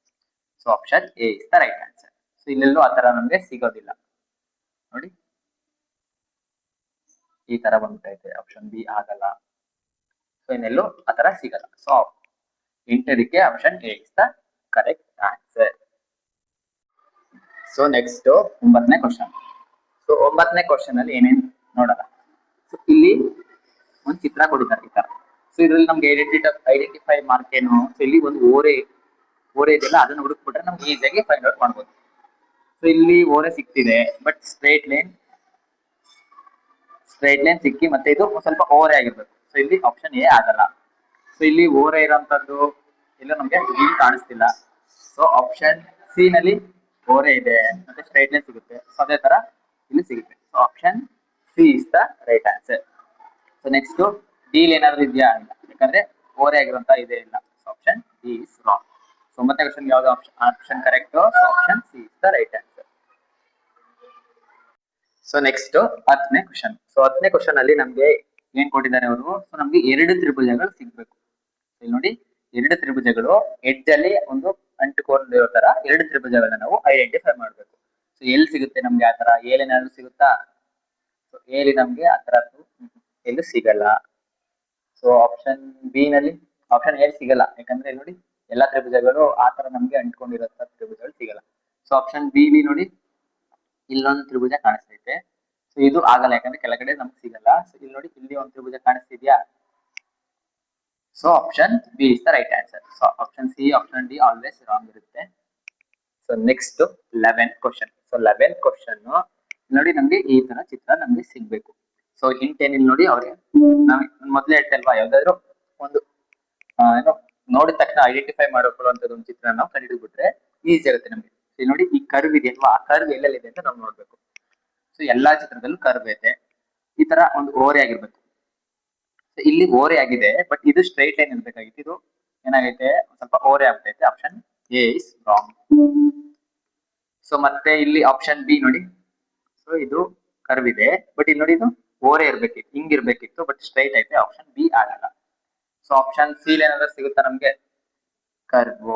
So option A is the right answer. So ಇಲ್ಲೆಲ್ಲೂ ಆತರ ನಮ್ಗೆ ಸಿಗೋದಿಲ್ಲ ನೋಡಿ, ಈ ತರ ಬಂದ್ಬಿಟ್ಟೈತೆ. ಆಪ್ಷನ್ ಬಿ ಆಗಲ್ಲ. ಸೊ ಇನ್ನೆಲ್ಲೂ ಆತರ ಸಿಗಲ್ಲ. ಸೊ 8ನೇದಕ್ಕೆ option A is the correct answer. So next 9ನೇ ಕ್ವಶನ್. ಸೊ 9ನೇ ಕ್ವಶನ್ ಅಲ್ಲಿ ಏನೇನು ನೋಡೋಣ. ಸೊ ಇಲ್ಲಿ ಒಂದು ಚಿತ್ರ ಕೊಟ್ಟಿದ್ದಾರೆ ಈ ತರ. ಸೊ ಇದ್ರಲ್ಲಿ ನಮ್ಗೆ ಐಡೆಂಟಿಫೈ ಮಾರ್ಕ್ ಏನು? ಸೊ ಇಲ್ಲಿ ಒಂದು ಓರೆ ಇದೆಯಲ್ಲ, ಅದನ್ನ ಹುಡುಕ್ಬಿಟ್ರೆ ನಮ್ಗೆ ಈಸಿಯಾಗಿ ಫೈಂಡ್ ಔಟ್ ಮಾಡ್ಬೋದು. ಸೊ ಇಲ್ಲಿ ಓರೆ ಸಿಕ್ತಿದೆ, ಬಟ್ ಸ್ಟ್ರೈಟ್ ಲೈನ್ ಸಿಕ್ಕಿ ಮತ್ತೆ ಇದು ಸ್ವಲ್ಪ ಓರೆ ಆಗಿರ್ಬೇಕು. ಸೊ ಇಲ್ಲಿ ಆಪ್ಷನ್ ಎ ಆಗಲ್ಲ. ಸೊ ಇಲ್ಲಿ ಓರೆ ಇರೋಂಥದ್ದು ಇಲ್ಲ ನಮ್ಗೆ ಇಲ್ಲಿ ಕಾಣಿಸ್ತಿಲ್ಲ. ಸೊ ಆಪ್ಷನ್ ಸಿ ನಲ್ಲಿ ಓರೆ ಇದೆ ಮತ್ತೆ ಸ್ಟ್ರೈಟ್ ಲೈನ್ ಸಿಗುತ್ತೆ. ಸೊ ಅದೇ ತರ ಇಲ್ಲಿ ಸಿಗುತ್ತೆ. So option C is the right answer. So next D ಏನಾದ್ರು ಇದೆಯಾ? ಇಲ್ಲ, ಯಾಕಂದ್ರೆ ಓರೆ ಆಗಿರುವಂತ ಇದೆ ಇಲ್ಲ. So option D is wrong. So 9ನೇ ಕ್ವಶನ್ ಯಾವ್ದು option correct? So option C is the right answer. So next 10ನೇ ಕ್ವಶನ್. ಸೊ 10ನೇ ಕ್ವಶನ್ ಅಲ್ಲಿ ನಮ್ಗೆ ಏನ್ ಕೊಟ್ಟಿದ್ದಾರೆ ಅವರು, ಸೊ ನಮ್ಗೆ ಎರಡು ತ್ರಿಭುಜಗಳು ಸಿಗ್ಬೇಕು. ಇಲ್ಲಿ ನೋಡಿ, ಎರಡು ತ್ರಿಭುಜಗಳು ಎಡ್ಜ್ ಅಲ್ಲಿ ಒಂದು ಅಂಟಿಕೊಂಡಿರೋ ತರ ಎರಡು ತ್ರಿಭುಜಗಳನ್ನ ನಾವು ಐಡೆಂಟಿಫೈ ಮಾಡ್ಬೇಕು. ಸೊ ಎಲ್ಲಿ ಸಿಗುತ್ತೆ ನಮ್ಗೆ ಆತರ, ಏನೇನಾದ್ರು ಸಿಗುತ್ತಾ? ಸೊ ಎಲ್ಲಿ ನಮ್ಗೆ ಆತರ ಎಲ್ಲೂ ಸಿಗಲ್ಲ. ಸೊ ಆಪ್ಷನ್ ಬಿ ನಲ್ಲಿ, ಆಪ್ಷನ್ ಎ ಸಿಗಲ್ಲ, ಯಾಕಂದ್ರೆ ಇಲ್ಲಿ ನೋಡಿ ಎಲ್ಲಾ ತ್ರಿಭುಜಗಳು ಆತರ ನಮ್ಗೆ ಅಂಟ್ಕೊಂಡಿರೋ ತ್ರಿಭುಜಗಳು ಸಿಗಲ್ಲ. ಸೊ ಆಪ್ಷನ್ ಬಿ ನೋಡಿ, ಇಲ್ಲೊಂದು ತ್ರಿಭುಜ ಕಾಣಿಸ್ತೈತೆ. ಸೊ ಇದು ಆಗಲ್ಲ, ಯಾಕಂದ್ರೆ ಕೆಳಗಡೆ ನಮ್ಗೆ ಸಿಗಲ್ಲ. ಸೊ ಇಲ್ಲಿ ನೋಡಿ, ಇಲ್ಲಿ ಒಂದು ತ್ರಿಭುಜ ಕಾಣಿಸ್ತಿದ್ಯಾ? So option B is the right answer. So option C, option D always wrong ಇರುತ್ತೆ. So next 11th question. So 11th question ನೋಡಿ, ನಮ್ಗೆ ಈ ತರ ಚಿತ್ರ ನಮ್ಗೆ ಸಿಗ್ಬೇಕು. ಸೊ ಹಿಂಟ್ ಏನಿಲ್ಲ ನೋಡಿ, ಅವ್ರಿಗೆ ನಾವ್ ಮೊದ್ಲೇ ಹೇಳ್ತಲ್ವಾ, ಯಾವ್ದಾದ್ರು ಒಂದು ಏನೋ ನೋಡಿದ ತಕ್ಷಣ ಐಡೆಂಟಿಫೈ ಮಾಡಿಕೊಳ್ಳುವಂತದ್ದು ಒಂದು ಚಿತ್ರ ನಾವು ಕಂಡುಹಿಡಿದ್ಬಿಟ್ರೆ ಈಸಿ ಆಗುತ್ತೆ ನಮ್ಗೆ. ಇಲ್ಲಿ ನೋಡಿ, ಈ ಕರ್ವ್ ಇದೆಯಲ್ವಾ, ಆ ಕರ್ವ್ ಎಲ್ಲೆಲ್ಲಿದೆ ಅಂತ ನಾವು ನೋಡ್ಬೇಕು. ಸೊ ಎಲ್ಲಾ ಚಿತ್ರದಲ್ಲೂ ಕರ್ವ್ ಐತೆ, ಈ ತರ ಒಂದು ಓರೆ ಆಗಿರ್ಬೇಕು. ಸೊ ಇಲ್ಲಿ ಓರೆ ಆಗಿದೆ, ಬಟ್ ಇದು ಸ್ಟ್ರೈಟ್ ಲೈನ್ ಇರ್ಬೇಕಾಗಿತ್ತು. ಇದು ಏನಾಗೈತೆ, ಸ್ವಲ್ಪ ಓರೆ ಆಗ್ತೈತೆ. Option A is wrong. So ಮತ್ತೆ ಇಲ್ಲಿ ಆಪ್ಷನ್ ಬಿ ನೋಡಿ, ಸೊ ಇದು ಕರ್ವ್ ಇದೆ, ಬಟ್ ಇಲ್ಲಿ ನೋಡಿ ಇದು ಓರೆ ಇರ್ಬೇಕಿತ್ತು, ಹಿಂಗಿರ್ಬೇಕಿತ್ತು, ಬಟ್ ಸ್ಟ್ರೈಟ್ ಐತೆ. ಆಪ್ಷನ್ ಬಿ ಆಗಲ್ಲ. ಸೊ ಆಪ್ಷನ್ ಸಿ ಏನಾದ್ರು ಸಿಗುತ್ತಾ ನಮ್ಗೆ? ಕರ್ವ್,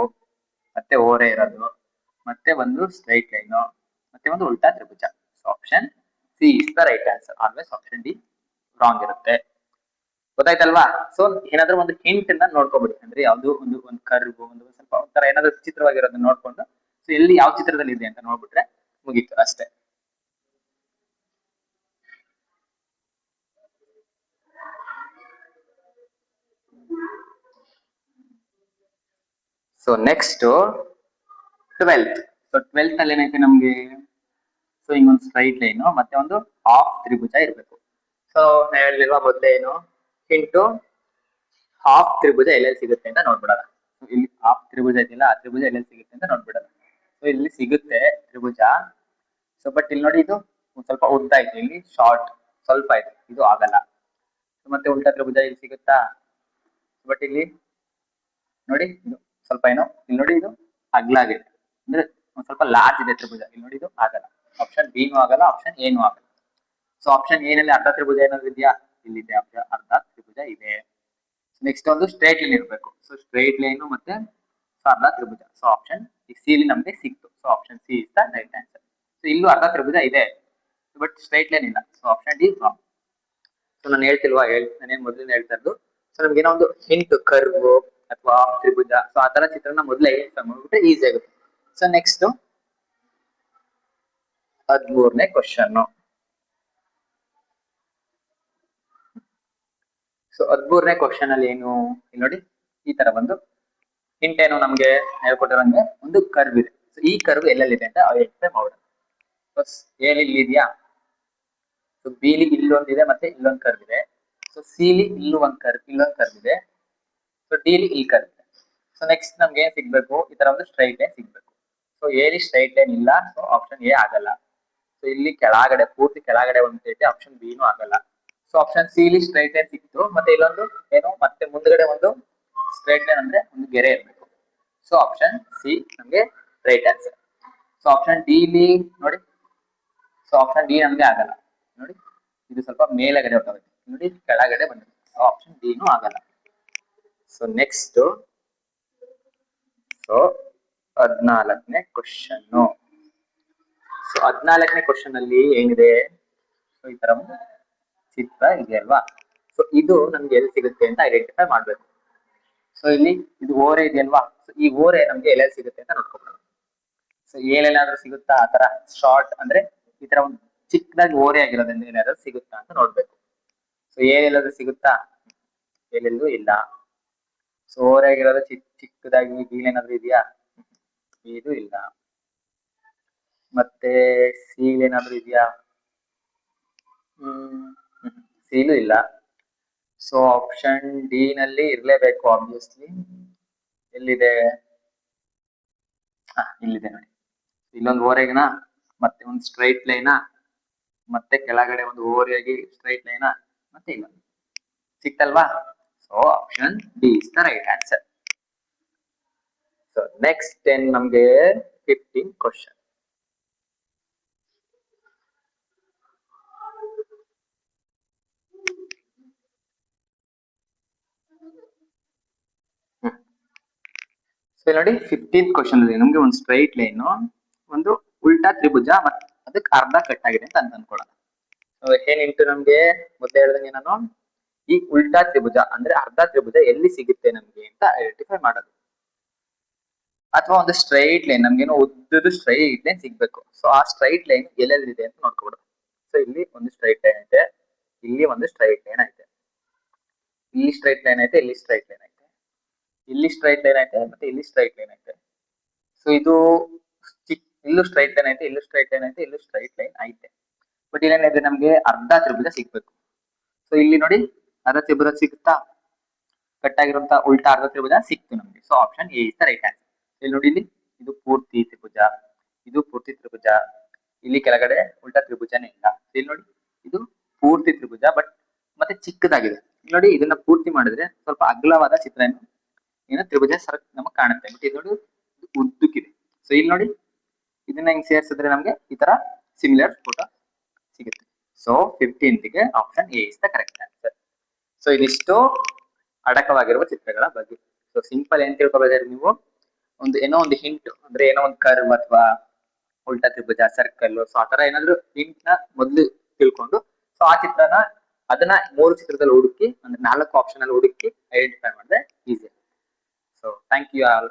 ಮತ್ತೆ ಓರೆ ಇರೋದು, ಮತ್ತೆ ಒಂದು ಸ್ಟ್ರೈಟ್ ಲೈನ್, ಮತ್ತೆ ಒಂದು ಉಲ್ಟಾ ತ್ರಿಭುಜ. So option C is the right answer. Always option D wrong ಇರುತ್ತೆ. ಗೊತ್ತಾಯ್ತಲ್ವಾ? ಸೊ ಏನಾದ್ರೂ ಒಂದು ಹಿಂಟ್ ಅನ್ನ ನೋಡ್ಕೊಬಿಡಿ, ಅಂದ್ರೆ ಯಾವ್ದು ಒಂದು ಕರ್ವ್, ಒಂದು ಸ್ವಲ್ಪ ಒಂಥರ ಏನಾದ್ರು ಚಿತ್ರವಾಗಿರೋದನ್ನ ನೋಡ್ಕೊಂಡು, ಸೊ ಎಲ್ಲಿ ಯಾವ ಚಿತ್ರದಲ್ಲಿ ಇದೆ ಅಂತ ನೋಡ್ಬಿಟ್ರೆ ಮುಗೀತು ಅಷ್ಟೇ. So next 12th. So 12th ಅಲ್ಲಿ ಏನೈತೆ ನಮ್ಗೆ, ಸೊ ಹಿಂಗೊಂದು ಸ್ಟ್ರೈಟ್ ಲೈನ್ ಮತ್ತೆ ಒಂದು ಹಾಫ್ ತ್ರಿಭುಜ ಇರ್ಬೇಕು. ಸೊ ನಾ ಹೇಳಿಲ್ವಾ ಮೊದ್ಲೇ, ಏನು ಹಿಂಟು, ಹಾಫ್ ತ್ರಿಭುಜ ಎಲ್ಲೆಲ್ಲಿ ಸಿಗುತ್ತೆ ಅಂತ ನೋಡ್ಬಿಡೋಣ. ಇಲ್ಲಿ ಹಾಫ್ ತ್ರಿಭುಜ ಇದೆಯಲ್ಲ, ಆ ತ್ರಿಭುಜ ಎಲ್ಲೆಲ್ಲಿ ಸಿಗುತ್ತೆ ಅಂತ ನೋಡ್ಬಿಡೋಣ. ಸೊ ಇಲ್ಲಿ ಸಿಗುತ್ತೆ ತ್ರಿಭುಜ. ಸೊ ಬಟ್ ಇಲ್ಲಿ ನೋಡಿ, ಇದು ಸ್ವಲ್ಪ ಉದ್ದ ಐತೆ, ಇಲ್ಲಿ ಶಾರ್ಟ್ ಸ್ವಲ್ಪ ಐತೆ, ಇದು ಆಗಲ್ಲ. ಮತ್ತೆ ಉಲ್ಟಾ ತ್ರಿಭುಜ ಇಲ್ಲಿ ಸಿಗುತ್ತಾ? ಬಟ್ ಇಲ್ಲಿ ನೋಡಿ, ಇದು ಸ್ವಲ್ಪ ಏನೋ, ಇಲ್ಲಿ ನೋಡಿ ಇದು ಅಗ್ಲಾಗಿದೆ, ಅಂದ್ರೆ ಒಂದ್ ಸ್ವಲ್ಪ ಲಾರ್ಜ್ ಇದೆ ತ್ರಿಭುಜ. ಇಲ್ಲಿ ನೋಡಿ ಇದು ಆಗಲ್ಲ. ಆಪ್ಷನ್ ಬಿ ನೂ ಆಗಲ್ಲ, ಆಪ್ಷನ್ ಎ ನೂ ಆಗಲ್ಲ. ಸೊ ಆಪ್ಷನ್ ಎ ನಲ್ಲಿ ಅರ್ಧ ತ್ರಿಭುಜ ಏನಾದ್ರು ಇದೆಯಾ? ಇಲ್ಲಿದೆ, ಅರ್ಧ ತ್ರಿಭುಜ ಇದೆ. ನೆಕ್ಸ್ಟ್ ಒಂದು ಸ್ಟ್ರೈಟ್ ಲೈನ್ ಇರಬೇಕು. ಸೊ ಸ್ಟ್ರೈಟ್ ಲೈನ್ ಮತ್ತೆ ಅರ್ಧ ತ್ರಿಭುಜ. ಸೊ ಆಪ್ಷನ್ ಸಿ ಲಿ ನಮ್ಗೆ ಸಿಕ್ತು. So option C is the right answer. So ಇಲ್ಲೂ ಅರ್ಧ ತ್ರಿಭುಜ ಇದೆ, ಬಟ್ ಸ್ಟ್ರೈಟ್ ಲೈನ್ ಇಲ್ಲ. So option D wrong. So ನಾನು ಹೇಳ್ತಿಲ್ವಾ, ನಾನೇನ್ ಮೊದಲಿಂದ ಹೇಳ್ತಾ ಇದ್ದು. ಸೊ ನಮ್ಗೆ ಏನೋ ಒಂದು ಹಿಂಟ್, ಕರ್ವ್ ಅಥವಾ ತ್ರಿಭುಜ, ಸೊ ಆ ತರ ಚಿತ್ರನ ಮೊದಲೇ ಮಾಡ್ಬಿಟ್ರೆ ಈಸಿ ಆಗುತ್ತೆ. ಸೊ ನೆಕ್ಸ್ಟ್ 13ನೇ ಕ್ವಶನ್. ಸೊ 13ನೇ ಕ್ವಶನ್ ಅಲ್ಲಿ ಏನು, ಇಲ್ಲಿ ನೋಡಿ ಈ ತರ ಒಂದು ಹಿಂಟ್ ಏನು ನಮ್ಗೆ ಹೇಳ್ಕೊಟ್ಟಿರಂಗೆ ಒಂದು ಕರ್ವ್ ಇದೆ. ಸೊ ಈ ಕರ್ವ್ ಎಲ್ಲೆಲ್ಲಿದೆ ಅಂತ ಐಡೆಂಟಿಫೈ ಮಾಡೋಣ. ಎಲ್ಲಿ ಇಲ್ಲಿ ಇದೆಯಾ? ಸೊ ಬಿ ಲಿ ಇಲ್ಲೊಂದಿದೆ, ಮತ್ತೆ ಇಲ್ಲೊಂದು ಕರ್ವ್ ಇದೆ. ಸೊ ಸಿ ಲಿ ಇಲ್ಲೊಂದು ಕರ್ವ್ ಇದೆ. ಸೊ ಡಿ ಲಿ ಇಲ್ಲಿ ಕರ್ವ್ ಇದೆ. ಸೊ ನೆಕ್ಸ್ಟ್ ನಮ್ಗೆ ಏನ್ ಸಿಗ್ಬೇಕು? ಈ ತರ ಒಂದು ಸ್ಟ್ರೈಟ್ ಲೈನ್ ಸಿಗ್ಬೇಕು. ಸೊ ಎ ಲಿ ಸ್ಟ್ರೈಟ್ ಲೈನ್ ಇಲ್ಲ, ಸೊ ಆಪ್ಷನ್ ಎ ಆಗಲ್ಲ. ಸೊ ಇಲ್ಲಿ ಕೆಳಗಡೆ, ಪೂರ್ತಿ ಕೆಳಗಡೆ ಒಂದು ಆಪ್ಷನ್ ಬಿ ನೂ ಆಗಲ್ಲ. ಸೊ ಆಪ್ಷನ್ ಸಿ ಲಿ ಸ್ಟ್ರೈಟ್ ಲೈನ್ ಸಿಕ್ತು, ಮತ್ತೆ ಇಲ್ಲೊಂದು ಏನು, ಮತ್ತೆ ಮುಂದ್ಗಡೆ ಒಂದು ಸ್ಟ್ರೈಟ್ ಲೈನ್ ಅಂದ್ರೆ ಒಂದು ಗೆರೆ ಇರಬೇಕು. ಸೊ ಆಪ್ಷನ್ ಸಿ ನಮ್ಗೆ right answer. So option D ಲಿ ನೋಡಿ, ಸೊ ಆಪ್ಷನ್ ಡಿ ನಮ್ಗೆ ಆಗಲ್ಲ. ನೋಡಿ ಇದು ಸ್ವಲ್ಪ ಮೇಲೆಗಡೆ ಹೊರಟೋಗುತ್ತೆ, ನೋಡಿ ಕೆಳಗಡೆ ಬಂದಿದೆ. ಸೊ ಆಪ್ಷನ್ ಡಿ ನೂ ಆಗಲ್ಲ. ಸೊ ನೆಕ್ಸ್ಟ್, ಸೊ 14ನೇ ಕ್ವಶನ್. ಸೊ 14ನೇ ಕ್ವಶನ್ ಅಲ್ಲಿ ಏನಿದೆ, ಸೊ ಈ ತರ ಚಿತ್ರ ಇದೆಯಲ್ವಾ? ಸೊ ಇದು ನಮ್ಗೆ ಎಲ್ಲಿ ಸಿಗುತ್ತೆ ಅಂತ ಐಡೆಂಟಿಫೈ ಮಾಡ್ಬೇಕು. ಸೊ ಇಲ್ಲಿ ಇದು ಓರೆ ಇದೆಯಲ್ವಾ? ಸೊ ಈ ಓರೆ ನಮ್ಗೆ ಎಲ್ಲೆಲ್ಲಿ ಸಿಗುತ್ತೆ ಅಂತ ನೋಡ್ಕೊಬೇಕು. ಸೊ ಏನೇನಾದ್ರೂ ಸಿಗುತ್ತಾ ಆ ತರ ಶಾರ್ಟ್, ಅಂದ್ರೆ ಈ ತರ ಒಂದು ಚಿಕ್ಕದಾಗಿ ಓರೆ ಆಗಿರೋದ್ರಿಂದ ಏನಾದ್ರು ಸಿಗುತ್ತಾ ಅಂತ ನೋಡ್ಬೇಕು. ಸೊ ಏನೆಲ್ಲಾದ್ರೂ ಸಿಗುತ್ತಾ? ಎಲ್ಲೆಲ್ಲೂ ಇಲ್ಲ. ಸೊ ಓರೆ ಆಗಿರೋದು ಚಿಕ್ಕದಾಗಿ ಏನಾದ್ರೂ ಇದೆಯಾ? ಇದು ಇಲ್ಲ. ಮತ್ತೆ ಸೀಲ್ ಏನಾದ್ರೂ ಇದೆಯಾ? ಸೀಲು ಇಲ್ಲ. ಸೊ ಆಪ್ಷನ್ ಡಿ ನಲ್ಲಿ ಇರ್ಲೇಬೇಕು ಆಬ್ವಿಯಸ್ಲಿ. ಎಲ್ಲಿದೆ? ಇಲ್ಲಿದೆ ನೋಡಿ, ಇಲ್ಲೊಂದು ಓರೆಗಿನ, ಮತ್ತೆ ಒಂದು ಸ್ಟ್ರೈಟ್ ಲೈನಾ, ಮತ್ತೆ ಕೆಳಗಡೆ ಒಂದು ಓರೆಯಾಗಿ ಸ್ಟ್ರೈಟ್ ಲೈನಾ, ಮತ್ತೆ ಇಲ್ಲೊಂದು ಸಿಕ್ತಲ್ವಾ? So option D is the right answer. So next ನಮ್ಗೆ 15th ಕ್ವಶನ್. ಸೊ ನೋಡಿ 15th ಕ್ವಶನ್ ಅಲ್ಲಿ ನಮ್ಗೆ ಒಂದು ಸ್ಟ್ರೈಟ್ ಲೈನ್ ಒಂದು ಉಲ್ಟಾ ತ್ರಿಭುಜ ಮತ್ತೆ ಅದಕ್ಕೆ ಅರ್ಧ ಕಟ್ ಆಗಿದೆ ಅಂತ ಅನ್ಕೊಳ್ಳೋಣ. ಏನಿಂಟು ನಮ್ಗೆ ಮೊದಲೇ ಹೇಳ್ದಂಗೆ ನಾನು ಈ ಉಲ್ಟಾ ತ್ರಿಭುಜ ಅಂದ್ರೆ ಅರ್ಧ ತ್ರಿಭುಜ ಎಲ್ಲಿ ಸಿಗುತ್ತೆ ನಮ್ಗೆ ಅಂತ ಐಡೆಂಟಿಫೈ ಮಾಡೋದು. ಅಥವಾ ಒಂದು ಸ್ಟ್ರೈಟ್ ಲೈನ್ ನಮ್ಗೇನೋ ಉದ್ದದ ಸ್ಟ್ರೈಟ್ ಲೈನ್ ಸಿಗ್ಬೇಕು. ಸೊ ಆ ಸ್ಟ್ರೈಟ್ ಲೈನ್ ಎಲ್ಲೆಲ್ಲಿದೆ ಅಂತ ನೋಡ್ಕೊಬಿಡೋದು. ಸೊ ಇಲ್ಲಿ ಒಂದು ಸ್ಟ್ರೈಟ್ ಲೈನ್ ಐತೆ, ಇಲ್ಲಿ ಒಂದು ಸ್ಟ್ರೈಟ್ ಲೈನ್ ಐತೆ, ಇಲ್ಲಿ ಸ್ಟ್ರೈಟ್ ಲೈನ್ ಐತೆ, ಇಲ್ಲಿ ಸ್ಟ್ರೈಟ್ ಲೈನ್ ಐತೆ, ಇಲ್ಲಿ ಸ್ಟ್ರೈಟ್ ಲೈನ್ ಐತೆ, ಮತ್ತೆ ಇಲ್ಲಿ ಸ್ಟ್ರೈಟ್ ಲೈನ್ ಐತೆ. ಸೊ ಇದು ಇಲ್ಲೂ ಸ್ಟ್ರೈಟ್ ಲೈನ್ ಐತೆ, ಇಲ್ಲೂ ಸ್ಟ್ರೈಟ್ ಲೈನ್ ಐತೆ, ಇಲ್ಲೂ ಸ್ಟ್ರೈಟ್ ಲೈನ್ ಐತೆ. ಬಟ್ ಇಲ್ಲೇನಿದೆ ನಮ್ಗೆ ಅರ್ಧ ತ್ರಿಭುಜ ಸಿಗ್ಬೇಕು. ಸೊ ಇಲ್ಲಿ ನೋಡಿ ಅರ್ಧ ತ್ರಿಭುಜ ಸಿಗುತ್ತಾ, ಕಟ್ ಆಗಿರುವಂತ ಉಲ್ಟಾ ಅರ್ಧ ತ್ರಿಭುಜ ಸಿಕ್ತು ನಮ್ಗೆ. So option A is the right answer. ಇಲ್ಲಿ ನೋಡಿ ಇಲ್ಲಿ ಇದು ಪೂರ್ತಿ ತ್ರಿಭುಜ, ಇದು ಪೂರ್ತಿ ತ್ರಿಭುಜ, ಇಲ್ಲಿ ಕೆಳಗಡೆ ಉಲ್ಟಾ ತ್ರಿಭುಜನೇ ಇಲ್ಲ. ಇಲ್ಲಿ ನೋಡಿ ಇದು ಪೂರ್ತಿ ತ್ರಿಭುಜ ಬಟ್ ಮತ್ತೆ ಚಿಕ್ಕದಾಗಿದೆ. ಇಲ್ಲಿ ನೋಡಿ ಇದನ್ನ ಪೂರ್ತಿ ಮಾಡಿದ್ರೆ ಸ್ವಲ್ಪ ಅಗಲವಾದ ಚಿತ್ರ ಏನು ತ್ರಿಭುಜ ಸರ್ ನಮಗೆ ಕಾಣುತ್ತೆ. ಬಟ್ ಇದು ನೋಡಿ ಉದ್ದಕ್ಕಿದೆ. ಸೊ ಇಲ್ಲಿ ನೋಡಿ ಇದನ್ನ ಹಿಂಗ್ ಸೇರಿಸಿದ್ರೆ ನಮ್ಗೆ ಈ ತರ ಸಿಮಿಲರ್ ಫೋಟೋ ಸಿಗುತ್ತೆ. ಸೊ 15th ಗೆ option A is the correct answer. So ಇದಿಷ್ಟು ಅಡಕವಾಗಿರುವ ಚಿತ್ರಗಳ ಬಗ್ಗೆ. ಸೊ ಸಿಂಪಲ್ ಏನ್ ತಿಳ್ಕೊಬೇಕಾದ್ರೆ ನೀವು ಏನೋ ಒಂದು ಹಿಂಟ್ ಅಂದ್ರೆ ಏನೋ ಒಂದು ಕರ್ವ್ ಅಥವಾ ಉಲ್ಟಾ ತ್ರಿಭುಜ, ಸರ್ಕಲ್, ಸೊ ಆತರ ಏನಾದ್ರು ಹಿಂಟ್ ನ ಮೊದ್ಲು ತಿಳ್ಕೊಂಡು ಸೊ ಆ ಚಿತ್ರನ ಅದನ್ನ 3 ಚಿತ್ರದಲ್ಲಿ ಹುಡುಕಿ ಅಂದ್ರೆ 4 ಆಪ್ಷನ್ ಅಲ್ಲಿ ಹುಡುಕಿ ಐಡೆಂಟಿಫೈ ಮಾಡಿದ್ರೆ easy. So thank you all.